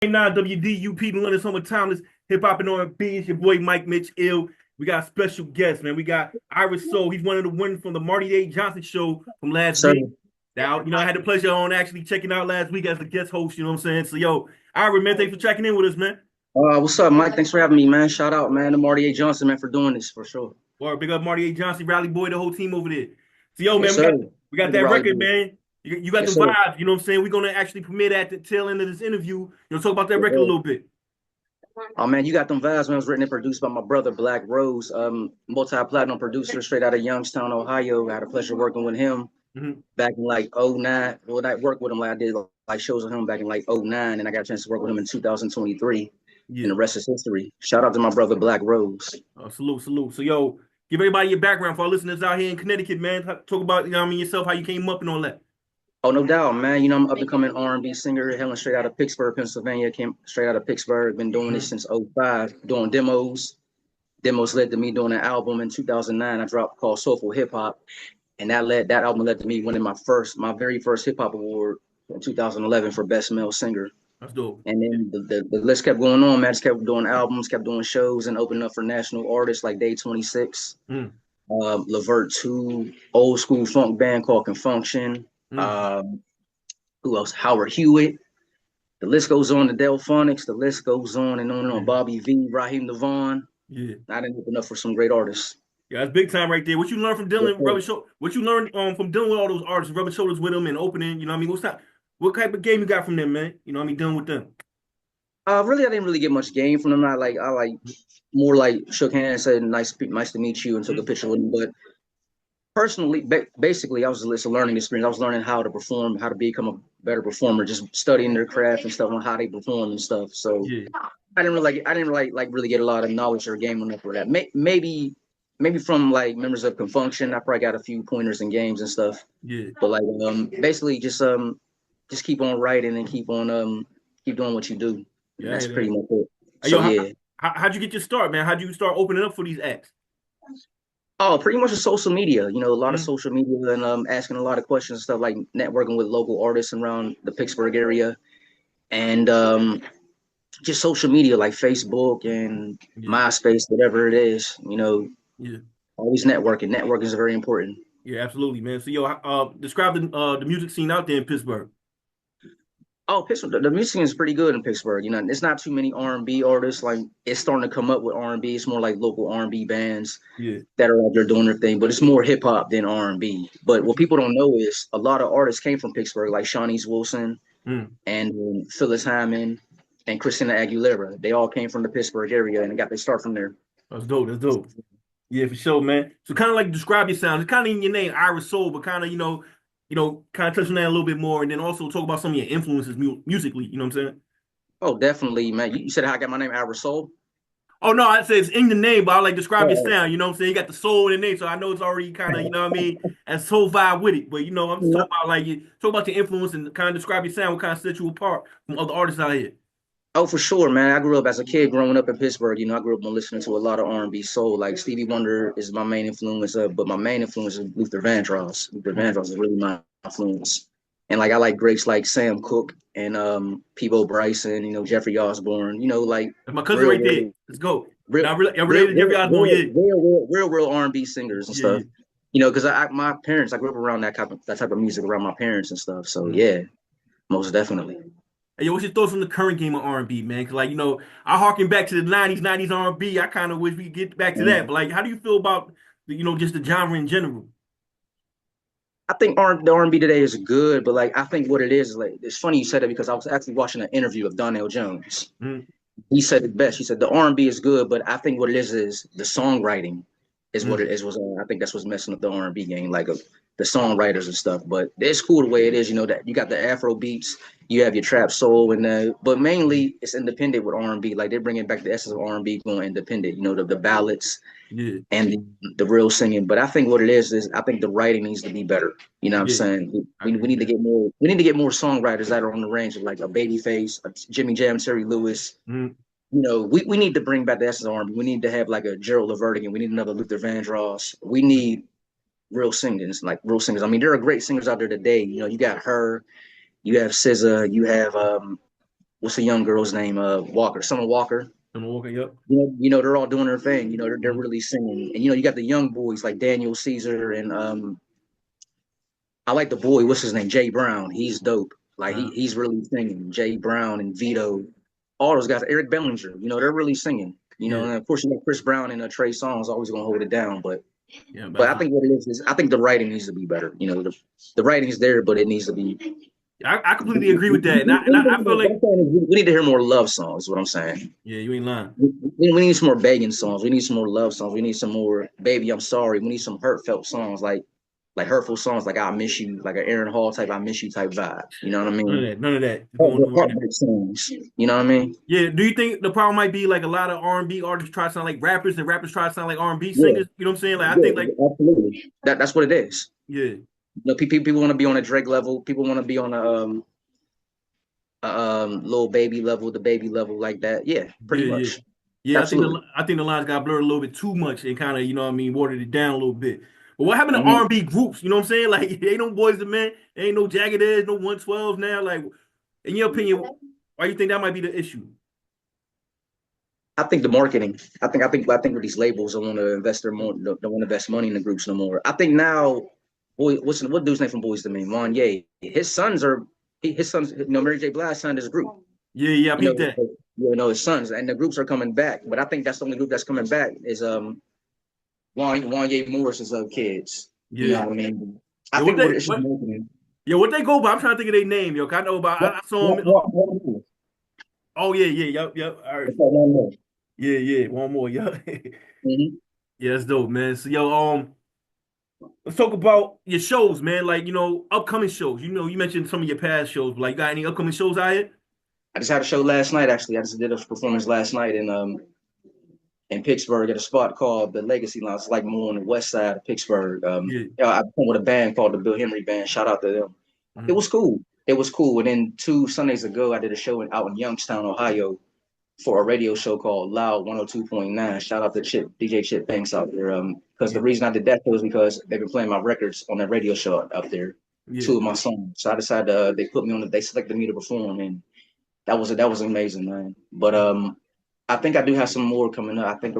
92.9 WDUP, the London Summer Timeless, Hip Hop and R&B. It's your boy Mike Mitch Ill. We got a special guest, man. We got Irish Soul. He's one of the winners from the Marty A. Johnson show from last Sir, week. Now, I had the pleasure on actually checking out last week as the guest host, you know what I'm saying? So, Ira, man, thanks for checking in with us, man. what's up, Mike? Thanks for having me, man. Shout out, man, to Marty A. Johnson, man, for doing this for sure. Or big up Marty A. Johnson, Rally Boy, the whole team over there. So, Yes, man, we sir. got we got that Raleigh record, boy. man. You got the Yes, sir. vibes, you know what I'm saying? We're gonna actually premiere that at the tail end of this interview. Talk about that Yes, record a sir. little bit. Oh man, you got them vibes, man. It was written and produced by my brother Black Rose, multi-platinum producer straight out of Youngstown, Ohio. I had a pleasure working with him Hmm. back in like '09. Well, I worked with him like I did like shows with him back in like '09, and I got a chance to work with him in 2023. And Yeah. the rest is history. Shout out to my brother Black Rose. Salute, salute. So, give everybody your background for our listeners out here in Connecticut, man. Talk about, yourself, how you came up and all that. Oh, no doubt, man. I'm an up and coming R&B singer, hailing straight out of Pittsburgh, Pennsylvania. Came straight out of Pittsburgh. Been doing this Mhm. since '05, doing demos. Demos led to me doing an album in 2009. I dropped called Soulful Hip Hop, and that album led to me winning my very first hip hop award in 2011 for Best Male Singer. That's dope. And Yeah. then the list kept going on, man. Just kept doing albums, kept doing shows, and opening up for national artists like Day 26, Mm, Levert 2, old school funk band called Confunction. mm. Um, who else? Howard Hewitt. The list goes on. The Delphonics. The list goes on and on and on. Yeah. Bobby V, Raheem Devon. Yeah. I didn't open up for some great artists. Yeah, that's big time right there. What you learned from Yes, dealing sir. rubbing what you learned from dealing with all those artists, rubbing shoulders with them and opening, what type of game you got from them, man? Dealing with them. Really, I didn't really get much game from them. I like more like shook hands, said nice to meet you, and took a Mm-hmm. picture with them. But personally, basically, it's a learning experience. I was learning how to perform, how to become a better performer, just studying their craft and stuff on how they perform and stuff. So Yeah. I didn't really like really get a lot of knowledge or game on for that. Maybe from like members of Confunction, I probably got a few pointers and games and stuff. Yeah. But like basically just keep on writing and keep doing what you do. And Yeah, I that's hear pretty that. much it. Hey, So yeah. how'd you get your start, man? How'd you start opening up for these acts? Oh, pretty much with social media. A lot of Mm-hmm. social media and asking a lot of questions and stuff like networking with local artists around the Pittsburgh area and just social media like Facebook and Yeah. MySpace, whatever it is. Yeah. Always networking. Networking is very important. Yeah, absolutely, man. So, describe the music scene out there in Pittsburgh. Oh, Pittsburgh, the music scene is pretty good in Pittsburgh. It's not too many R&B artists. Like it's starting to come up with R&B. It's more like local R&B bands Yeah. that are out there doing their thing, but it's more hip hop than R&B. But what people don't know is a lot of artists came from Pittsburgh, like Shawnee's Wilson Mm. and Phyllis Hyman and Christina Aguilera. They all came from the Pittsburgh area and got their start from there. That's dope. That's dope. Yeah, for sure, man. So kind of like describe your sound. It's kind of in your name, Irish Soul, but kind of, kind of touch on that a little bit more, and then also talk about some of your influences musically. You know what I'm saying? Oh, definitely, man. You said how I got my name, Ira Soul. Oh no, I'd say it's in the name, but I like describe your Oh, sound. You know what I'm saying? You got the soul in the name, so I know it's already kind of, and soul vibe with it. But I'm just talking oh. about like you talk about your influence and kind of describe your sound, what kind of set you apart from other artists out here. Oh, for sure, man. I grew up as a kid growing up in Pittsburgh. I grew up listening to a lot of R&B soul. Like Stevie Wonder is my main influence, but my main influence is Luther Vandross. Luther Mm. Vandross is really my influence. And like I like greats like Sam Cooke and Peabo Bryson, Jeffrey Osborne, like That's my cousin real, right there. real, Let's go. real, I'm real, related to Jeffrey real, Osborne. real, Yeah, real R&B singers and yeah, yeah. stuff. Because my parents, I grew up around that type of music around my parents and stuff. So Mhm. yeah, most definitely. Hey, yo, what's your thoughts on the current game of R&B, man? Because, I harken back to the 90s R&B. I kind of wish we could get back to that. But, how do you feel about, just the genre in general? I think the R&B today is good, but like I think what it is like it's funny you said it because I was actually watching an interview of Donnell Jones. Mm, He said it best. He said the R&B is good, but I think what it is the songwriting is what mm, it is. I think that's what's messing up the R&B game, like the songwriters and stuff. But it's cool the way it is. That you got the Afro beats, you have your trap soul, but mm. mainly it's independent with R&B. Like they're bringing back the essence of R&B, going independent. The ballads Yeah, and the real singing. But I think what it is I think the writing needs to be better. You know what I'm yeah. saying? I We agree need with to that. get more. We need to get more songwriters that are on the range of like a Babyface, a Jimmy Jam, Terry Lewis. Mm, We need to bring back the essence of R&B. We need to have like a Gerald Levert again. We need another Luther Vandross. We mm, need real singers, like real singers. I mean, there are great singers out there today. You got her, you have SZA, you have what's the young girl's name? Walker, Summer Walker. I'm walking up. They're all doing their thing. They're Mhm. really singing, and you got the young boys like Daniel Caesar and I like the boy. What's his name? Jay Brown. He's dope. Like Uh, he's really singing. Jay Brown and Vito, all those guys. Eric Bellinger. They're really singing. yeah, And of course you got Chris Brown and Trey Songz always gonna hold it down. yeah, But I absolutely. think what it is I think the writing needs to be better. The writing is there, but it needs to be. I completely agree with that, and I feel like We need to hear more love songs. Is what I'm saying. yeah, you ain't lying. We need some more begging songs. We need some more love songs. We need some more "Baby, I'm Sorry." We need some heartfelt songs like hurtful songs like "I Miss You," like an Aaron Hall type "I Miss You" type vibe. You know what I None of mean? that, none of that is going on right now. Heartbreak songs. You know what I mean? Yeah, do you think the problem might be like a lot of R&B artists try to sound like rappers, and rappers try to sound like R&B Yeah, singers? You know what I'm saying? Like I think like yeah, absolutely. That's what it is. yeah, People want to be on a Drake level. People want to be on a little baby level, the baby level like that. Yeah, pretty yeah, yeah. much. Yeah, Absolutely. I think the lines got blurred a little bit too much and kind of, you know what I mean, watered it down a little bit. But what happened to hmm R&B groups? You know what I'm saying? Like ain't no Boys the Men, ain't no Jagged Edge, no 112 now. Like in your opinion, why you think that might be the issue? I think the marketing. I think with these labels don't want to invest their more don't want to invest money in the groups no more. I think now, boy, what dude's name from Boys to Me? Wanye. His sons. Mary J. Blige signed his group. Yeah, yeah, I You know, peeped that. his sons, and the groups are coming back. But I think that's the only group that's coming back is Wanye Morris's kids. You know Yeah. what I mean? I Yeah, what think they it's just what marketing. yeah, what they go by? I'm trying to think of their name, yo. 'Cause I know about I saw him. What, Oh yeah, yeah, yep, yep. All right. it's like one more. Yeah, yeah, one more, yeah. Mm-hmm. Yeah, that's dope, man. So yo, let's talk about your shows, man. Like, upcoming shows. You mentioned some of your past shows, but like, got any upcoming shows out here? I just had a show last night. Actually, I just did a performance last night in Pittsburgh at a spot called the Legacy Lounge. It's like more on the west side of Pittsburgh. Yeah. I performed with a band called the Bill Henry Band. Shout out to them. It Mhm. was cool. It was cool. And then 2 Sundays ago, I did a show out in Youngstown, Ohio, for a radio show called Loud 102.9. Shout out to DJ Chip Banks out there. Because Yeah, the reason I did that show was because they've been playing my records on that radio show up there, yeah. two of my songs. So I decided they selected me to perform, and that was amazing, man. But I think I do have some more coming up. I think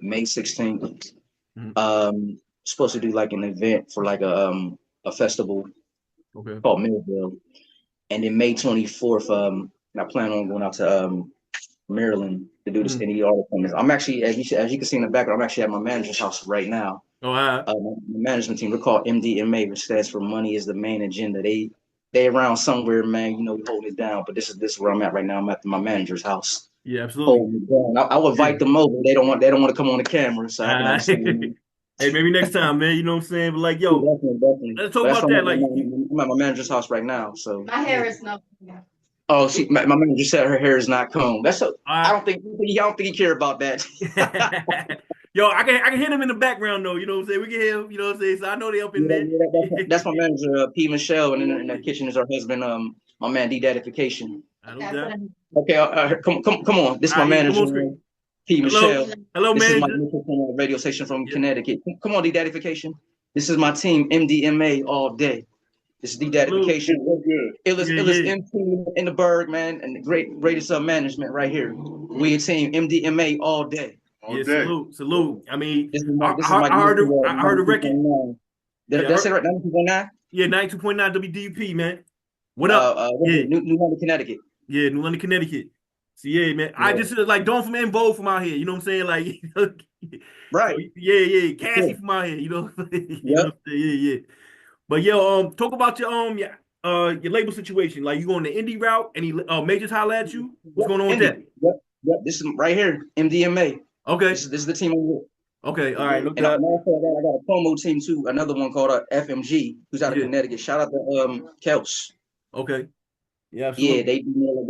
May 16th. Mhm. Supposed to do like an event for like a festival Okay. called Millville, and then May 24th. I plan on going out to Maryland to do this Mhm. indie art performance. I'm actually, as you can see in the background, I'm actually at my manager's house right now. Oh, all right. My management team, we're called MDMA, which stands for Money is the Main Agenda. They around somewhere, man. Holding it down. But this is where I'm at right now. I'm at my manager's house, Yeah, absolutely. holding it down. I would Yeah. invite them over. They don't want to come on the camera, so I can understand. Hey, maybe next time, man. You know what I'm saying? But like, Yeah, yo, definitely, definitely. let's talk But that's about why that. Like, I'm at my manager's house right now. So My yeah. hair is no. oh, my manager said her hair is not combed. That's so. All right. I don't think he care about that. Yo, I can hear them in the background though. You know what I'm saying? We can hear them. You know what I'm saying? So I know they up in there. That's my manager, P. Michelle, and in the kitchen is her husband, my man D. Dadification. I don't doubt. Okay, come on. This is All my right, yeah, come manager, on screen. P. Hello, Michelle. hello, This is Mike manager. Mitchell from a radio station from Yeah, Connecticut. Come on, D. Dadification. This is my team, MDMA, all day. This is D. hello. Dadification. Yeah, It was yeah, in the Berg, man, and the greatest management right here. We a team, MDMA, all day. yeah. Salute, salute. I mean, This is Mike Mitchell, I heard the record. 92.9. Yeah, Did I say right? 92.9? yeah, 92.9 WDUP, man. What up? What's Yeah, it? New London, Connecticut. yeah, New London, Connecticut. So yeah, man. I Yeah. just like Dawn from Invo from out here. You know what I'm saying? Like, so Right. yeah, yeah. Cassie Yeah. from out here. You know, you know Yep. what I'm saying? Yeah, yeah. But yeah, talk about your label situation. Like you going the indie route? Any majors holler at you? What's Yep. going on with that? Indie. Yep. Yep. This is right here. MDMA. Okay, This is the team I'm with. okay, all right, no And doubt. also I got a promo team too. Another one called FMG, who's out of Yeah, Connecticut. Shout out to Kels. okay, yeah, Yeah, absolutely. they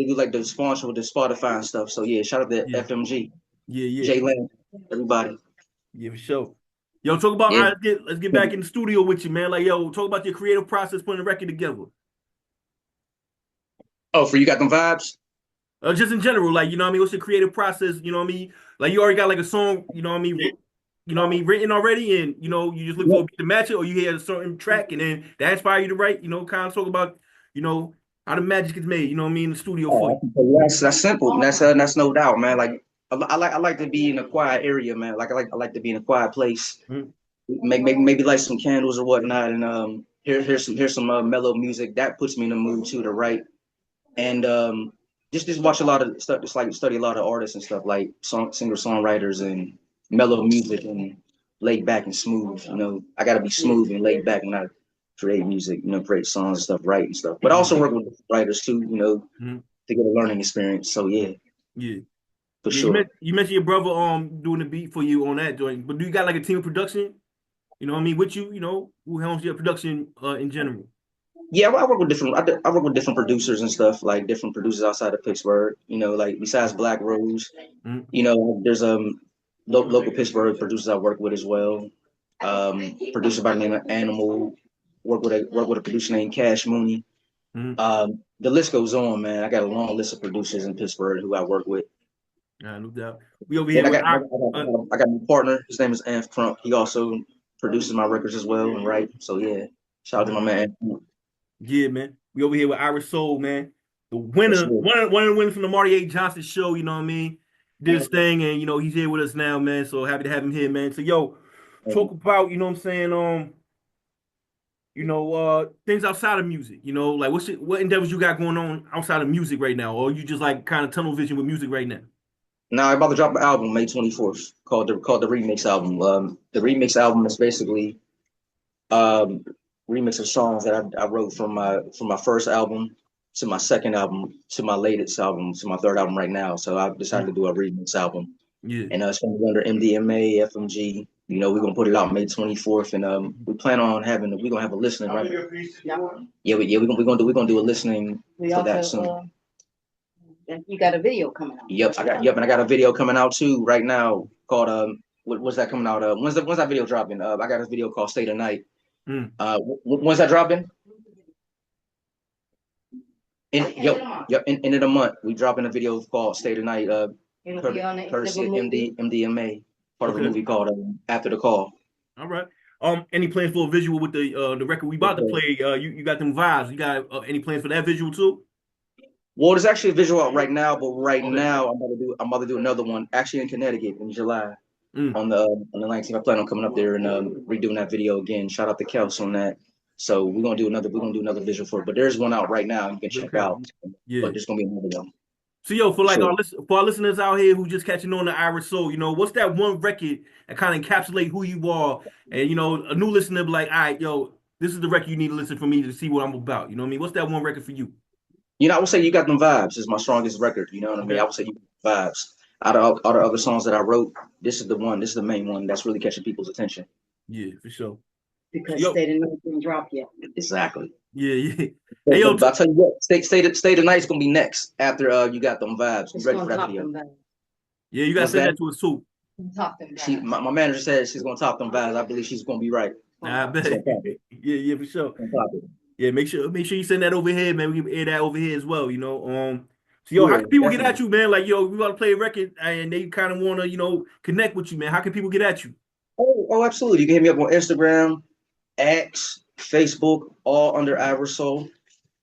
do like the sponsor with the Spotify and stuff. So yeah, shout out to Yeah, FMG, yeah, yeah, Jay Land, everybody. yeah, for sure. Yo, talk about Yeah. let's get back in the studio with you, man. Like, yo, talk about your creative process putting the record together. Oh, for you got them vibes? Just in general, like you know what I mean. What's your creative process? You know what I mean. Like you already got like a song, you know what I mean. You know what I mean, written already, and you just look for a Yep. beat to match it, or you hear a certain track, and then that inspire you to write. Kind of talk about, you know, how the magic gets made. You know what I mean? In the studio for Oh, you. that's simple. That's no doubt, man. Like I like to be in a quiet area, man. I like to be in a quiet place. Mhm. Maybe light some candles or whatnot, and here's some mellow music that puts me in the mood too to write. And just watch a lot of stuff. Just like study a lot of artists and stuff like singer songwriters and mellow music and laid back and smooth. I got to be smooth and laid back when I create music. Create songs and stuff, write and stuff. But I also Mhm. work with writers too. Mhm. To get a learning experience. So yeah, Yeah. for Yeah, you sure. mentioned your brother doing the beat for you on that joint, but do you got like a team of production? You know what I mean? With you, who helms your production in general? Yeah, I work with I work with different producers and stuff, like different producers outside of Pittsburgh. Like besides Black Rose, Mhm. there's local Pittsburgh producers I work with as well. Producer by the name of Animal. Work with a producer named Cash Mooney. Mhm. The list goes on, man. I got a long list of producers in Pittsburgh who I work with. No doubt. We over Then here I with got I our got, I got, I got my partner. His name is Anth Crump. He also produces my records as well and write. So yeah, shout out to my man. yeah, man. We over here with Irish Soul, man. The For winner, sure. one of the winners from the Marty A. Johnson show, you know what I mean? Did his thing, and he's here with us now, man. So happy to have him here, man. So talk about, you know what I'm saying, things outside of music, like what endeavors you got going on outside of music right now, or you just like kind of tunnel vision with music right now? Now I'm about to drop an album May 24th called the Remix album. The Remix album is basically um remix of songs that I wrote from my first album to my second album to my latest album to my third album right now. So I decided to Mm, do a remix album, yeah. and it's gonna be under MDMA, FMG. We're gonna put it out May 24th, and we plan on we're gonna have a listening, right? Yeah, we're gonna do a listening for that soon. You got a video coming out. Yep, and I got a video coming out too right now called what's that coming out? When's that video dropping? I got a video called State of Night. Mm. When's that dropping? End of the month. We dropping a video called State of Night. Courtesy of MDMA, part of a Okay. movie called After the Call. All right. Any plans for a visual with the record we about to Okay. play? You got them vibes. You got any plans for that visual too? Well, there's actually a visual out right now, but right Okay. now I'm about to do another one actually in Connecticut in July Mm. on the 19th. I plan on coming up there and redoing that video again. Shout out to Kels on that. So we're gonna do another visual for it. But there's one out right now you can Big check count. out. Yeah. But there's gonna be another one So for for like sure. our listeners out here who just catching on the Irish Soul, what's that one record that kind of encapsulate who you are? And a new listener be like, all right, this is the record you need to listen for me to see what I'm about. You know what I mean? What's that one record for you? I would say You Got Them Vibes is my strongest record. You know what I mean? I Okay. would say You Got Them Vibes. Out of all the other songs that I wrote, this is the one. This is the main one that's really catching people's attention. Yeah, for sure. So Because State of Night didn't drop yet. Exactly. yeah, yeah. Hey, But I'll tell you what, Stay the Night's gonna be next after You Got Them Vibes. You It's ready gonna for that top video? them back. yeah, you gotta What's send that? that to us too. Top them She, back. my manager said she's gonna top them vibes. I believe she's gonna be right. I Gonna bet. She's gonna top it. Yeah, for sure. She's gonna top it. Yeah, make sure you send that over here, man. We can air that over here as well. So how Yeah, can people get at definitely. you, man? Like, we want to play a record and they kind of want to, connect with you, man. How can people get at you? Absolutely. You can hit me up on Instagram, X, Facebook, all under Irish Soul.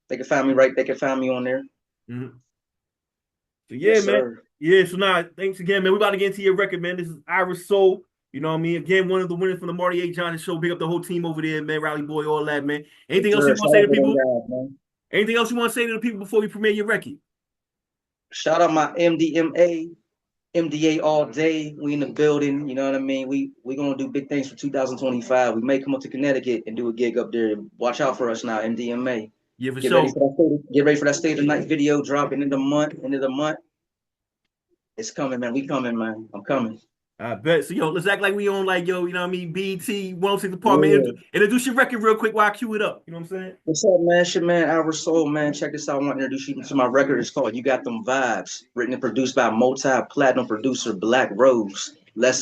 They can find me right. They can find me on there. Mhm. So yeah, Yes, man. sir. Yeah, so now thanks again, man. We about to get into your record, man. This is Irish Soul. You know what I mean? Again, one of the winners from the Marty A. Johnson show. Big up the whole team over there, man. Rally Boy, all that, man. Yes, Anything else you sir. want Shout to say out to to them people? guys, man. Anything else you want to say to the people before we premiere your record? Shout out my MDMA, MDA all day. We in the building. You know what I mean? We gonna do big things for 2025. We may come up to Connecticut and do a gig up there. Watch out for us now, MDMA. Yeah, for Get ready sure. for that State of the Night video dropping in the month. End of the month. It's coming, man. We coming, man. I'm coming. I bet. So let's act like we on like you know what I mean, BT 106 Apartment. Yeah. Introduce your record real quick while I cue it up. You know what I'm saying? What's up, man? It's your man, Irish Soul, man. Check this out. I want to introduce you to my record. It's called You Got Them Vibes. Written and produced by multi-platinum producer Black Rose. Let's